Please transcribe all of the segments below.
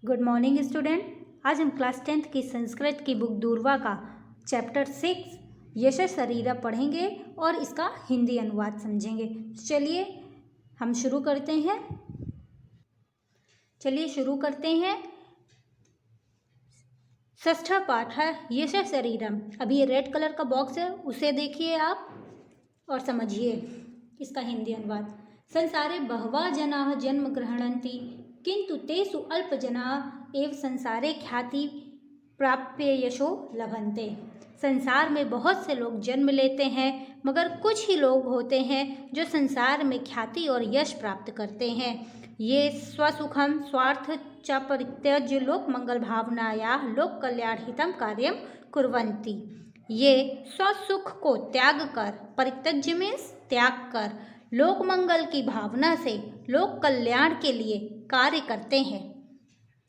Good morning student. आज हम class 10th की संस्कृत की बुक दूरवा का चैप्टर 6 यशः शरीरम पढ़ेंगे और इसका हिंदी अनुवाद समझेंगे। चलिए हम शुरू करते हैं। षष्ठ पाठ है यशः शरीरम। अभी ये रेड कलर का बॉक्स है, उसे देखिए आप और समझिए इसका हिंदी अनुवाद। संसारे बहवः जनाः जन्म गृह्णन्ति किंतु तेषु अल्प जनाः एव संसारे ख्याति प्राप्य यशो लभन्ते। संसार में बहुत से लोग जन्म लेते हैं मगर कुछ ही लोग होते हैं जो संसार में ख्याति और यश प्राप्त करते हैं। ये स्वसुखम स्वार्थ च परित्यज्य लोक मंगल भावनाया लोक कल्याण हितम कार्यम कुर्वन्ति। ये स्वसुख को त्याग कर, परित्यज्य मीन्स त्याग कर, लोक मंगल की भावना से लोक कल्याण के लिए कार्य करते हैं।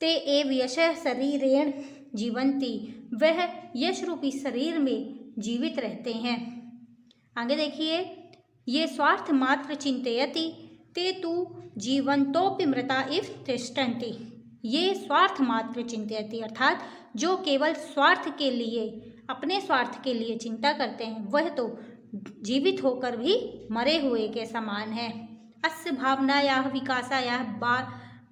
ते एव यशः शरीरेण जीवन्ति, वह यश रूपी शरीर में जीवित रहते हैं। आगे देखिए, ये स्वार्थ मात्र चिंतयति ते तु जीवंतोपि मृता इव तिष्ठन्ति। ये स्वार्थ मात्र चिंतयति अर्थात जो केवल स्वार्थ के लिए, अपने स्वार्थ के लिए चिंता करते हैं वह तो जीवित होकर भी मरे हुए के समान है। अस्य भावनायाः विकासायाः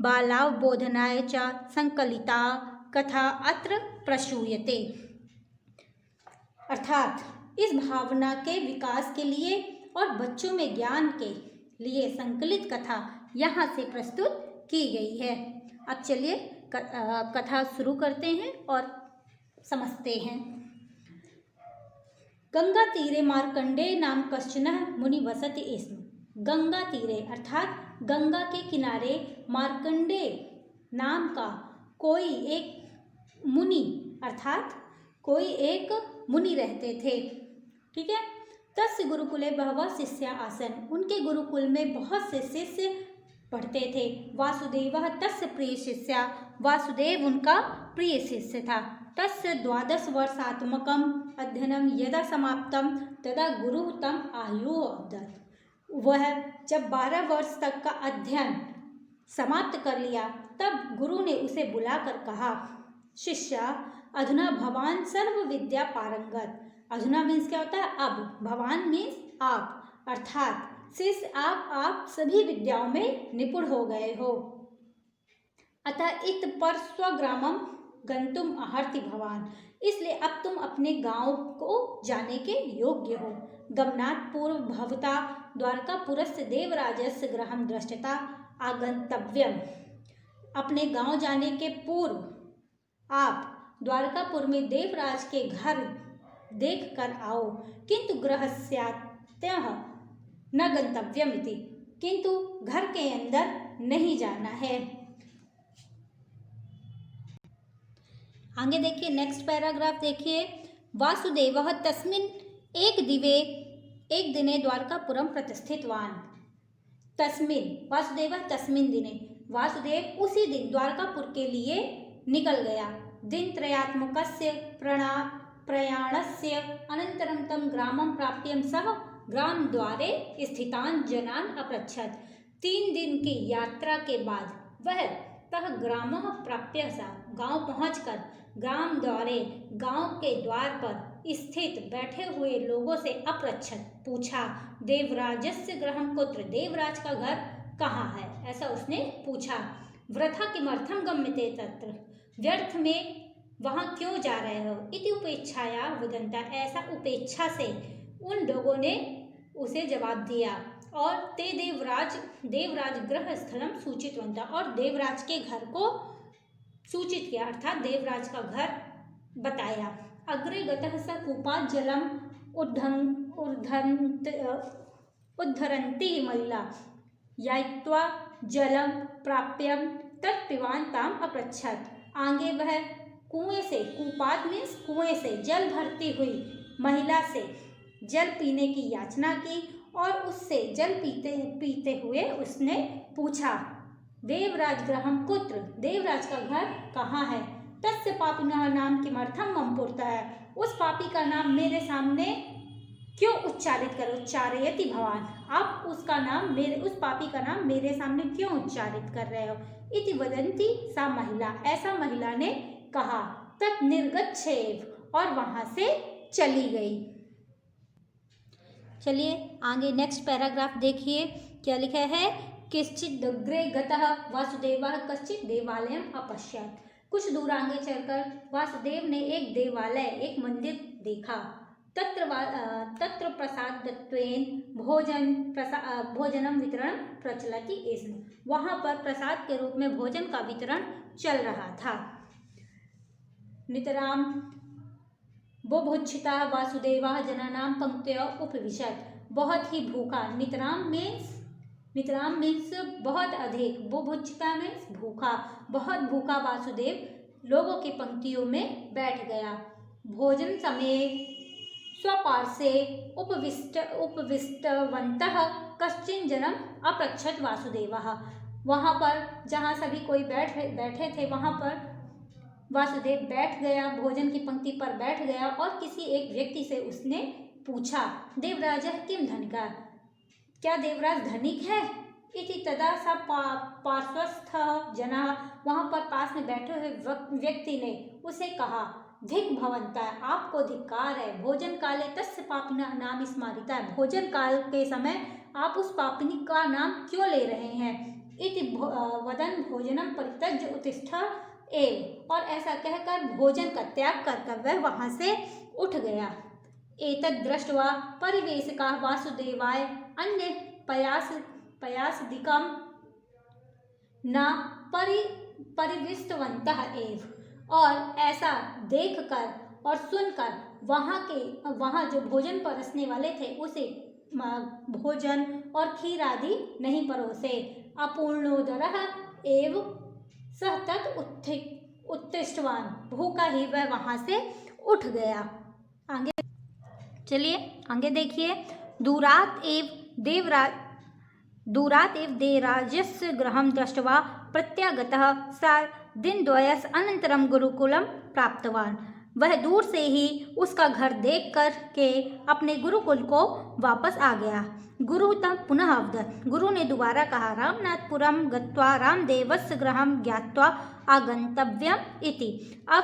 बालावबोधनाय च संकलिता कथा अत्र प्रसूयते। अर्थात इस भावना के विकास के लिए और बच्चों में ज्ञान के लिए संकलित कथा यहाँ से प्रस्तुत की गई है। अब चलिए कथा शुरू करते हैं और समझते हैं। गंगा तीरे मार्कंडेय नाम कश्चन मुनि वसति स्म। गंगा तीरे अर्थात गंगा के किनारे मार्कंडेय नाम का कोई एक मुनि अर्थात कोई एक मुनि रहते थे। ठीक है। तस्य गुरुकुले बहवः शिष्या आसन। उनके गुरुकुल में बहुत से शिष्य पढ़ते थे। वासुदेवः तस्य प्रिय शिष्या। वासुदेव उनका प्रिय शिष्य था। तस्य 12 वर्षात्मकम् अध्ययनं यदा समाप्तं तदा गुरुः तं आयुः अवदत्। वह जब 12 वर्ष तक का अध्ययन समाप्त कर लिया तब गुरु ने उसे बुलाकर कहा, शिष्या अधुना भवान सर्व विद्या पारंगत। अधुना मीन्स क्या होता है? अब। भवान मीन्स आप, अर्थात शिष्य आप सभी विद्याओं में निपुण हो गए हो। अतः इत पर स्वग्रामम गंतुम अर्हति भवान। इसलिए अब तुम अपने गांव को जाने के योग्य हो। गमनात् पूर्व भवता द्वारकापुरस्य देवराजस्य गृहं दृष्टता आगंतव्यम। अपने गांव जाने के पूर्व आप द्वारकापुर में देवराज के घर देख कर आओ। किंतु गृहस्यात्यः न गंतव्यम इति, किंतु घर के अंदर नहीं जाना है। आगे देखिए, नेक्स्ट पैराग्राफ देखिए। वासुदेवः तस्मिन् एक दिने द्वारकापुरम प्रतिष्ठितवान। तस्मिन् वासुदेवः तस्मिन् दिने, वासुदेव उसी दिन द्वारकापुर के लिए निकल गया। दिनत्रयात्मकस्य प्रयाणस्य अनन्तरं तं ग्रामं प्राप्य सः ग्राम द्वारे स्थितान् जनान् अपृच्छत्। 3 दिन की यात्रा के बाद वह तह ग्रामः प्राप्य सा गांव पहुंचकर ग्राम द्वारे गांव के द्वार पर स्थित बैठे हुए लोगों से अपृच्छत् पूछा, देवराजस्य गृहं कुत्र। देवराज का घर कहाँ है, ऐसा उसने पूछा। वृथा किमर्थं गम्यते तत्र। व्यर्थ में वहाँ क्यों जा रहे हो। इति उपेक्षाया वदन्ता। ऐसा उपेक्षा से उन लोगों ने उसे जवाब दिया। और ते देवराज गृह स्थलम सूचितवन्ता। और देवराज के घर को सूचित किया अर्थात देवराज का घर बताया। अग्रे गतः स कूपात् जलम उद्धरन्ती महिला यात्वा जलम प्राप्यम तत्पिबान ताम अपृच्छत्। आगे वह कुएं से, कूपात मीन्स कुएं से जल भरती हुई महिला से जल पीने की याचना की और उससे जल पीते हुए उसने पूछा, देवराज गृहं कुत्र। देवराज का घर कहाँ है। तस्य पापिनः नाम किमर्थं मम पुरतः। उस पापी का नाम मेरे सामने क्यों उच्चारित करो। उच्चारयति भवान। आप उसका नाम उस पापी का नाम मेरे सामने क्यों उच्चारित कर रहे हो। इति वदन्ती सा महिला, ऐसा महिला ने कहा। तत् निर्गच्छेव, और वहां से चली गई। चलिए आगे नेक्स्ट पैराग्राफ देखिए क्या लिखा है। किश्चित् अग्रे गतः वासुदेवः कश्चित् देवालयम् अपश्यत्। कुछ दूर आगे चलकर वासुदेव ने एक देवालय, एक मंदिर देखा। तत्र प्रसादत्वेन भोजनम वितरण प्रचलति स्म। वहां पर प्रसाद के रूप में भोजन का वितरण चल रहा था। नितराम बुभुक्षिता वासुदेवः जनानां पंक्तयो उपविशत्। बहुत ही भूखा, नितराम मीन्स बहुत अधिक, बुभुक्षिता मीन्स भूखा, बहुत भूखा वासुदेव लोगों की पंक्तियों में बैठ गया। भोजन समय स्वपार्श्वे उपविष्टवन्तः कश्चिन् जनम् अपृच्छत् वासुदेवः। वहाँ पर जहाँ सभी कोई बैठे थे वहाँ पर वासुदेव बैठ गया, भोजन की पंक्ति पर बैठ गया और किसी एक व्यक्ति से उसने पूछा, देवराजः किं धनिका, क्या देवराज धनिक है? इति तदा सा पार्श्वस्थ जना, वहाँ पर पास में बैठे हुए व्यक्ति ने उसे कहा, धिक भवन्ता, आपको धिक्कार है। भोजन काले तस्य पापिना नाम स्मारिता, भोजन काल के समय आप उस पापिनी का नाम क्यों ले रहे हैं? इति वदन भोजनम परित्यज्य उत्तिष्ठ एव, और ऐसा कहकर भोजन का त्याग कर वह वहां से उठ गया। एतद् दृष्ट्वा परिवेशकाः वासुदेवाय अन्य पयासदिकं न परिविष्टवन्तः एव, और ऐसा देखकर और सुनकर वहाँ जो भोजन परसने वाले थे उसे भोजन और खीर आदि नहीं परोसे। अपूर्णोदरः एव सह तत् उत्तिष्ठवान, भूखा ही वह वहाँ से उठ गया। आगे चलिए आगे देखिए। दूरात् एव देवराजस्य गृहं दृष्ट्वा प्रत्यागतः सा दिनद्वयस्य अनन्तरं गुरुकुलं प्राप्तवान। वह दूर से ही उसका घर देख कर के अपने गुरुकुल को वापस आ गया। गुरु तम पुनः अवदत्, गुरु ने दोबारा कहा, रामनाथपुरम गत्वा रामदेवस्य गृहं ज्ञात्वा आगंतव्यम इति। अब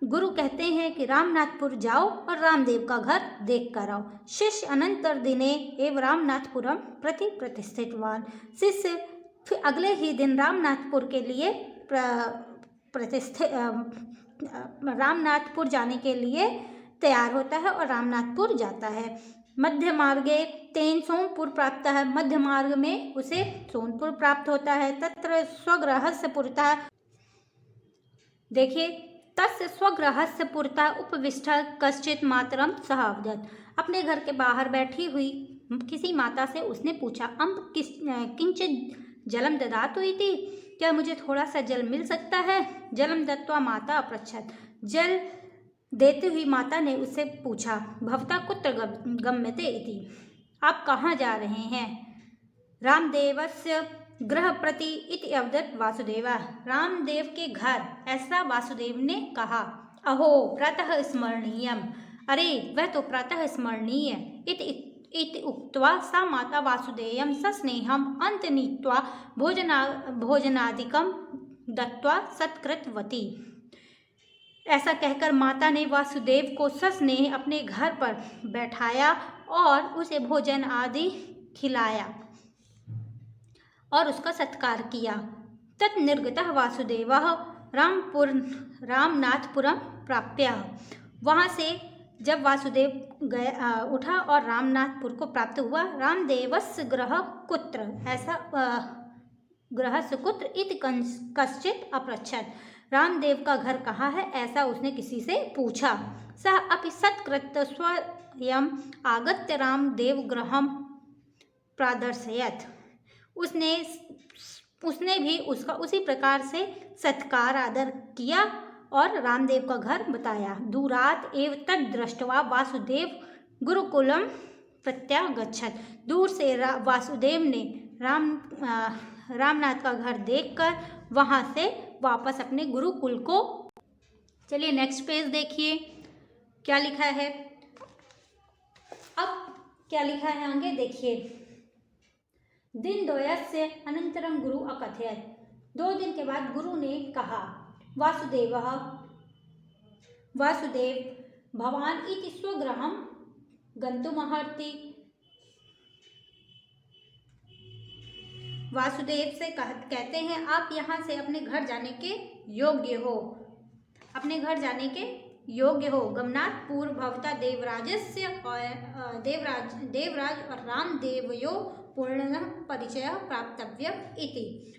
गुरु कहते हैं कि रामनाथपुर जाओ और रामदेव का घर देख कर आओ। शिष्य अनंतर दिने एवं रामनाथपुरम प्रति प्रतिष्ठितवान, शिष्य फिर अगले ही दिन रामनाथपुर के लिए रामनाथपुर जाने के लिए तैयार होता है और रामनाथपुर जाता है। मध्य मार्गे तेन सोनपुर प्राप्त है, मध्य मार्ग में उसे सोनपुर प्राप्त होता है। तत्र स्वगृहस्य पुरतः, देखिए, तस्य स्वगृहस्य पुरतः उपविष्टः कश्चित् मातरं सः अवदत्। अपने घर के बाहर बैठी हुई किसी माता से उसने पूछा, अम्ब किंचित् जलम ददातु इति, क्या मुझे थोड़ा सा जल मिल सकता है? जलम दत्वा माता अपृच्छत्, जल देती हुई माता ने उससे पूछा, भवता कुत्र गम्यते इति, आप कहाँ जा रहे हैं? रामदेवस्य गृह प्रति इति अवदत् वासुदेवा, रामदेव के घर, ऐसा वासुदेव ने कहा। अहो प्रातः स्मरणीयम, अरे वह तो प्रातः स्मरणीय। इति उक्त्वा सा माता वासुदेवं सस्नेहम् अन्तनीत्वा भोजनादिकं दत्त्वा सत्कृतवती। ऐसा कहकर माता ने वासुदेव को सस्नेह अपने घर पर बैठाया और उसे भोजन आदि खिलाया और उसका सत्कार किया। तत् निर्गतः वासुदेवः रामनाथपुरम प्राप्य, वहाँ से जब वासुदेव गया उठा और रामनाथपुर को प्राप्त हुआ। रामदेवस्य गृह कुत्र, ऐसा गृहस्य कुत्र इति कश्चित् अपृच्छत्, रामदेव का घर कहाँ है ऐसा उसने किसी से पूछा। सः अपि सत्कृत्य स्वयं आगत्य रामदेव गृहं प्रादर्शयत्, उसने भी उसका उसी प्रकार से सत्कार आदर किया और रामदेव का घर बताया। दूरात् एव तद् दृष्ट्वा वासुदेव गुरुकुलम प्रत्यागच्छत्, दूर से वासुदेव ने रामनाथ का घर देखकर वहाँ से वापस अपने गुरुकुल को। चलिए नेक्स्ट पेज देखिए क्या लिखा है। अब क्या लिखा है आगे देखिए। दिनद्वयस्य अनन्तरं गुरु अकथयत्, 2 दिन के बाद गुरु ने कहा, वासुदेव भवान इति स्वगृहं गन्तुमर्हति। वासुदेव से कहते हैं, आप यहाँ से अपने घर जाने के योग्य हो, गमनात् पूर्व भवता देवराजस्य और देवराज और रामदेवयो पूर्ण परिचय प्राप्तव्य इति।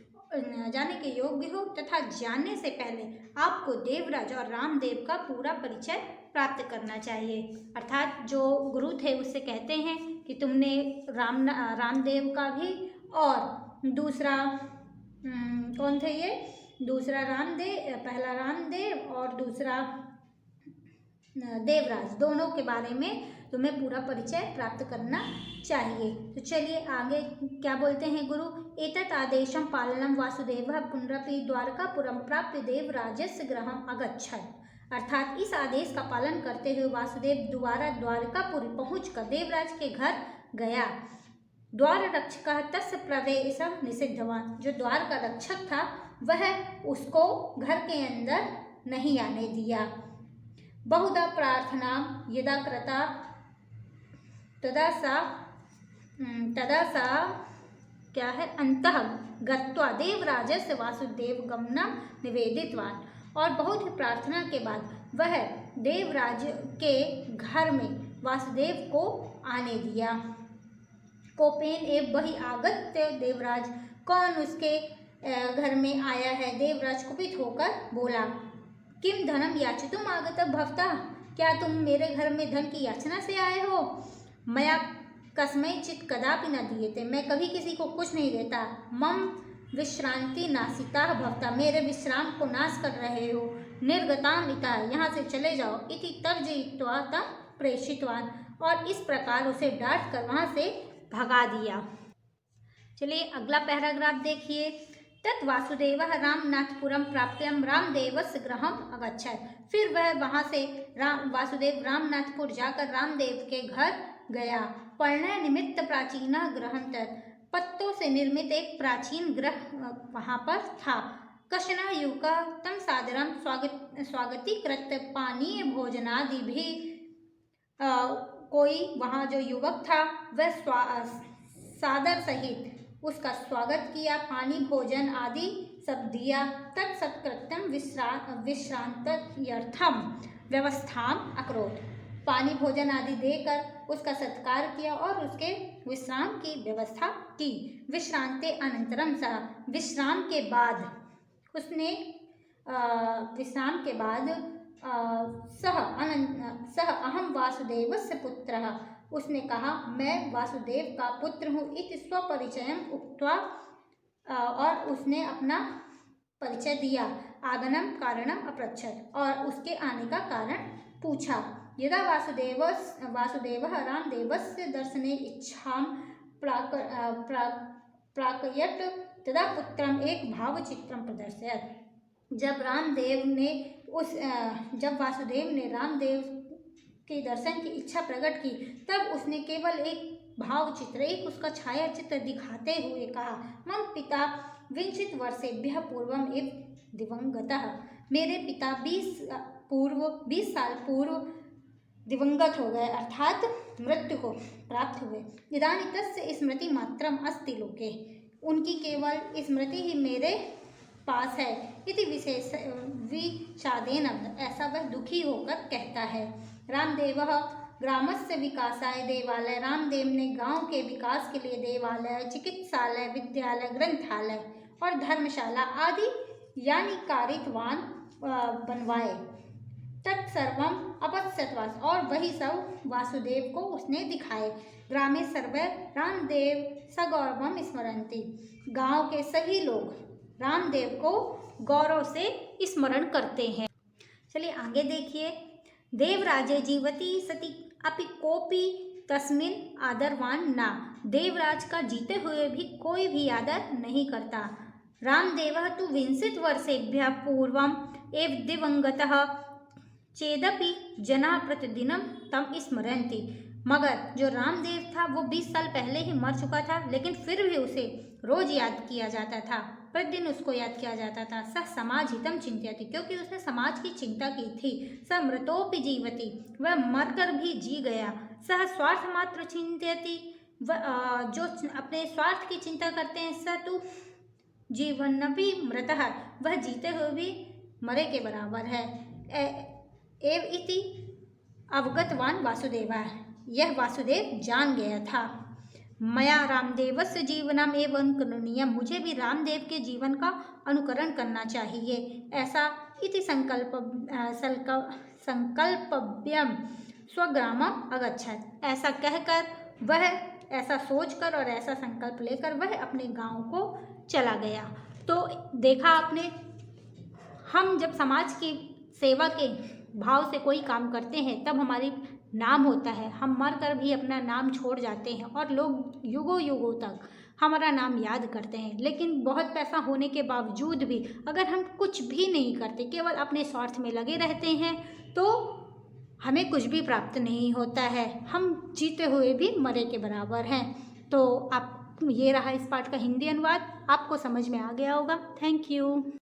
जाने के योग्य हो तथा जाने से पहले आपको देवराज और रामदेव का पूरा परिचय प्राप्त करना चाहिए। अर्थात जो गुरु थे उससे कहते हैं कि तुमने रामदेव का भी और दूसरा कौन थे ये, दूसरा रामदेव, पहला रामदेव और दूसरा देवराज, दोनों के बारे में तुम्हें पूरा परिचय प्राप्त करना चाहिए। तो चलिए आगे क्या बोलते हैं गुरु। एतत् आदेशं पालनं वासुदेवः पुनरपि द्वारकापुरं प्राप्य देवराजस्य गृहम् अगच्छत्। अर्थात इस आदेश का पालन करते हुए वासुदेव दोबारा द्वारकापुरी पहुंचकर देवराज के घर गया। द्वार रक्षकः तस्य प्रवेशं निषिद्धवान्। जो द्वार का रक्षक था वह उसको घर के अंदर नहीं आने दिया। बहुधा प्रार्थना यदा कृता तदा सा क्या है, अंतः गत्वा देवराजस्य वासुदेव गमनम निवेदितवान्। और बहुत ही प्रार्थना के बाद वह देवराज के घर में वासुदेव को आने दिया। कोपेन एव बहि आगत्य देवराज। कौन उसके घर में आया है? देवराज कुपित होकर बोला, किम धनम याचितुम आगत भवता। क्या तुम मेरे घर में धन की याचना से आए हो? मया कस्मैचित् कदापि न दीयते। मैं कभी किसी को कुछ नहीं देता। मम विश्रांति नासिता भवता। मेरे विश्राम को नाश कर रहे हो। निर्गताम इता, यहाँ से चले जाओ। इति तर्जयित्वा तं प्रेषितवान्। और इस प्रकार उसे डांट कर वहाँ से भगा दिया। चलिए अगला पैराग्राफ देखिए। तत् वासुदेवः रामनाथपुरम प्राप्यं रामदेवस्य गृहम् अगच्छत्। फिर वह वहाँ से वासुदेव रामनाथपुर जाकर रामदेव के घर गया। पर्णय निमित्त प्राचीनः गृहं तत्। पत्तों से निर्मित एक प्राचीन गृह वहाँ पर था। कश्चन युवकः तं सादरं स्वागतीकृत्य पानीय भोजनादि भी। कोई वहाँ जो युवक था वह सादर सहित उसका स्वागत किया, पानी भोजन आदि सब दिया। तत्सत्कृत्यं विश्रांत्यर्थम व्यवस्थाम अकरोत्। पानी भोजन आदि देकर उसका सत्कार किया और उसके विश्राम की व्यवस्था की। विश्रांते अनंतरम सः। विश्राम के बाद सः अहम वासुदेवस्य पुत्रः। उसने कहा, मैं वासुदेव का पुत्र हूँ। इति स्वपरिचयम् उक्त्वा, और उसने अपना परिचय दिया। आगमनं कारणम् अपृच्छत्, और उसके आने का कारण पूछा। यदा वासुदेवः रामदेवस्य दर्शने इच्छां प्राकयत् तदा पुत्रम् एक भावचित्रं प्रदर्शयत्। जब वासुदेव ने रामदेव के दर्शन की इच्छा प्रकट की तब उसने केवल एक भावचित्र, एक उसका छाया चित्र दिखाते हुए कहा, मम पिता 20 वर्षेभ्यः पूर्वम् एव दिवंगतः। मेरे पिता 20 साल पूर्व दिवंगत हो गए, अर्थात मृत्यु को प्राप्त हुए। इदानीं तस्य स्मृति मात्रम अस्ति लोके। उनकी केवल स्मृति ही मेरे पास है। इति विषादेन, ऐसा वह दुखी होकर कहता है। रामदेवः ग्रामस्य विकासाय देवालय। रामदेव ने गांव के विकास के लिए देवालय, चिकित्सालय, विद्यालय, ग्रंथालय और धर्मशाला आदि यानी कारितवान बनवाए। तत्सर्वम अपश्यत्वास, और वही सब वासुदेव को उसने दिखाए। ग्रामे सर्वे रामदेव सगौरवम स्मरन्ति। गांव के सभी लोग रामदेव को गौरव से स्मरण करते हैं। चलिए आगे देखिए। देवराजे जीवति सति अपि कोपि तस्मिन् आदरवान ना। देवराज का जीते हुए भी कोई भी आदर नहीं करता। रामदेवः तु 20 वर्षेभ्यः पूर्वम् एव दिवंगतः चेदपि जनाः प्रतिदिनं तं स्मरन्ति। मगर जो रामदेव था वो 20 साल पहले ही मर चुका था, लेकिन फिर भी उसे रोज याद किया जाता था। प्रतिदिन उसको याद किया जाता था। सह समाज हितम चिंत्यति, क्योंकि उसने समाज की चिंता की थी। स मृतोपि जीवति, वह मरकर भी जी गया। सह स्वार्थ मात्र चिंत्यति, वह जो अपने स्वार्थ की चिंता करते हैं। स तु जीवन्नपि मृतः, वह जीते हुए भी मरे के बराबर है। एव इति अवगतवान वासुदेवा, यह वासुदेव जान गया था। मया रामदेवस्य जीवनम एवं अनुकरणीयम, मुझे भी रामदेव के जीवन का अनुकरण करना चाहिए। ऐसा इति संकल्पव्यम स्वग्रामम अगच्छत, ऐसा कहकर वह, ऐसा सोचकर और ऐसा संकल्प लेकर वह अपने गांव को चला गया। तो देखा आपने, हम जब समाज की सेवा के भाव से कोई काम करते हैं तब हमारी नाम होता है। हम मर कर भी अपना नाम छोड़ जाते हैं और लोग युगों युगों तक हमारा नाम याद करते हैं। लेकिन बहुत पैसा होने के बावजूद भी अगर हम कुछ भी नहीं करते, केवल अपने स्वार्थ में लगे रहते हैं, तो हमें कुछ भी प्राप्त नहीं होता है। हम जीते हुए भी मरे के बराबर हैं। तो आप, ये रहा इस पाठ का हिंदी अनुवाद, आपको समझ में आ गया होगा। Thank you.